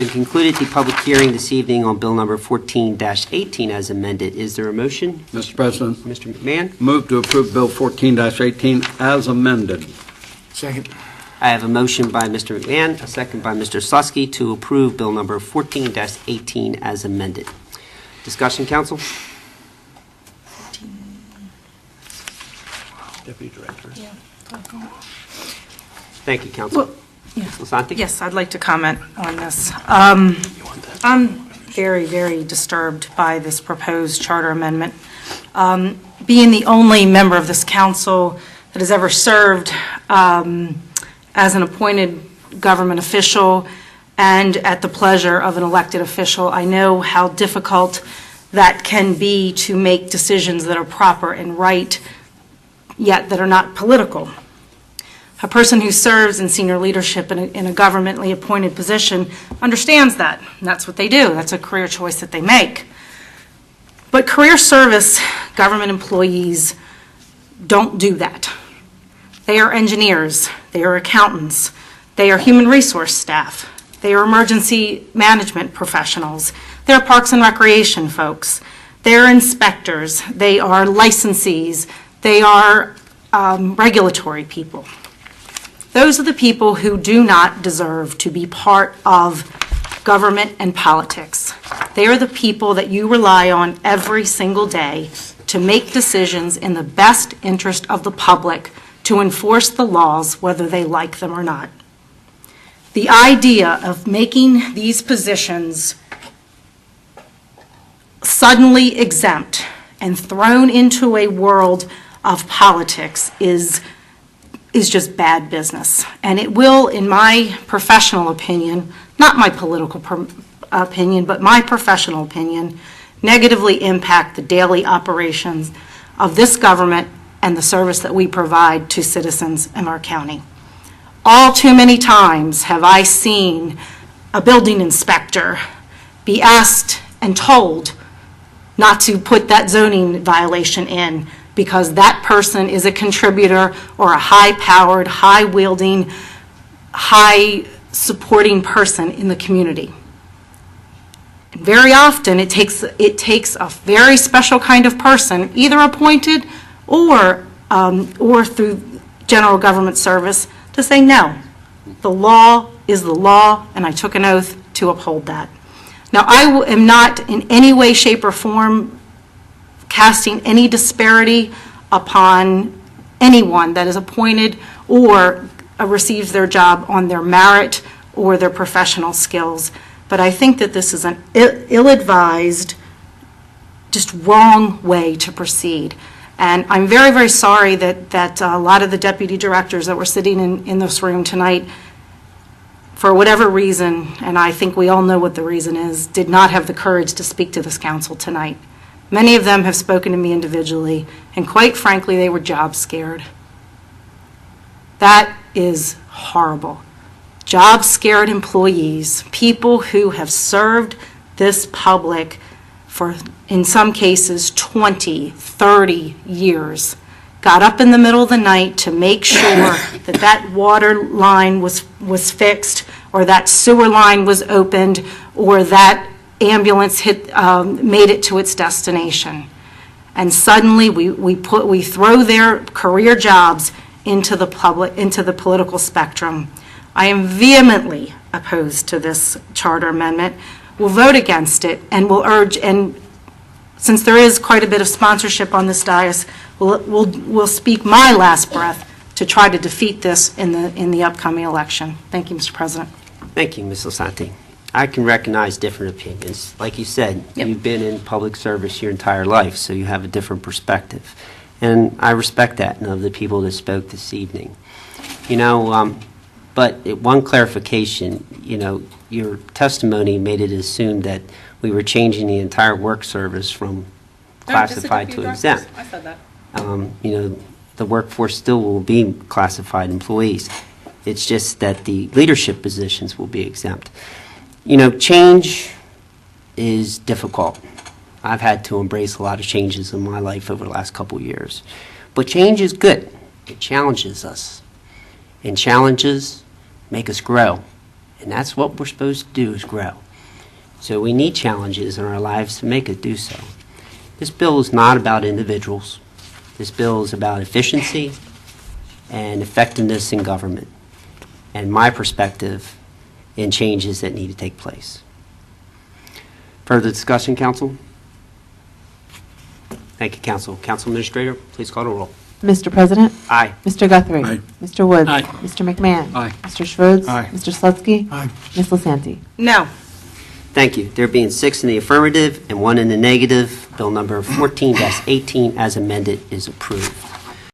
We concluded the public hearing this evening on Bill number 14-18 as amended. Is there a motion? Mr. President, Mr. McMahon? move to approve Bill 14-18 as amended. Second. I have a motion by Mr. McMahon, a second by Mr. Slusky to approve Bill number 14-18 as amended. Discussion, council? Deputy Director. Yeah. Thank you, council. Well, yeah. Ms. Lisanti? Yes, I'd like to comment on this. I'm very, very disturbed by this proposed charter amendment. Being the only member of this council that has ever served as an appointed government official and at the pleasure of an elected official, I know how difficult that can be to make decisions that are proper and right, yet that are not political. A person who serves in senior leadership in a governmentally appointed position understands that. And that's what they do. That's a career choice that they make. But career service government employees don't do that. They are engineers. They are accountants. They are human resource staff. They are emergency management professionals. They are parks and recreation folks. They are inspectors. They are licensees. They are regulatory people. Those are the people who do not deserve to be part of government and politics. They are the people that you rely on every single day to make decisions in the best interest of the public, to enforce the laws whether they like them or not. The idea of making these positions suddenly exempt and thrown into a world of politics is just bad business. And it will, in my professional opinion, not my political opinion, but my professional opinion, negatively impact the daily operations of this government and the service that we provide to citizens in our county. All too many times have I seen a building inspector be asked and told not to put that zoning violation in because that person is a contributor or a high-powered, high-wielding, high-supporting person in the community. And very often it takes a very special kind of person, either appointed or through general government service, to say no. The law is the law, and I took an oath to uphold that. Now, I am not in any way, shape, or form casting any disparity upon anyone that is appointed or receives their job on their merit or their professional skills. But I think that this is an ill-advised, just wrong way to proceed. And I'm very, very sorry that a lot of the deputy directors that were sitting in this room tonight, for whatever reason, and I think we all know what the reason is, did not have the courage to speak to this council tonight. Many of them have spoken to me individually, and quite frankly, they were job scared. That is horrible. Job scared employees, people who have served this public for, in some cases, 20, 30 years, got up in the middle of the night to make sure that that water line was fixed, or that sewer line was opened, or that ambulance made it to its destination. And suddenly we throw their career jobs into the political spectrum. I am vehemently opposed to this charter amendment. We'll vote against it, and we'll urge, and since there is quite a bit of sponsorship on this dais, we'll speak my last breath to try to defeat this in the upcoming election. Thank you, Mr. President. Thank you, Ms. Lisanti. I can recognize different opinions. Like you said, Yep. You've been in public service your entire life, so you have a different perspective. And I respect that, and of the people that spoke this evening. But one clarification, your testimony made it assumed that we were changing the entire work service from classified to exempt. I said that. The workforce still will be classified employees. It's just that the leadership positions will be exempt. Change is difficult. I've had to embrace a lot of changes in my life over the last couple of years. But change is good. It challenges us. And challenges make us grow. And that's what we're supposed to do, is grow. So we need challenges in our lives to make us do so. This bill is not about individuals. This bill is about efficiency and effectiveness in government, and my perspective in changes that need to take place. Further discussion, council? Thank you, council. Council Administrator, please call the roll. Mr. President? Aye. Mr. Guthrie? Aye. Mr. Woods? Aye. Mr. McMahon? Aye. Mr. Schroeds? Aye. Mr. Slutsky? Aye. Ms. Lisanti? No. Thank you. There being 6 in the affirmative and 1 in the negative, bill number 14-18 as amended is approved.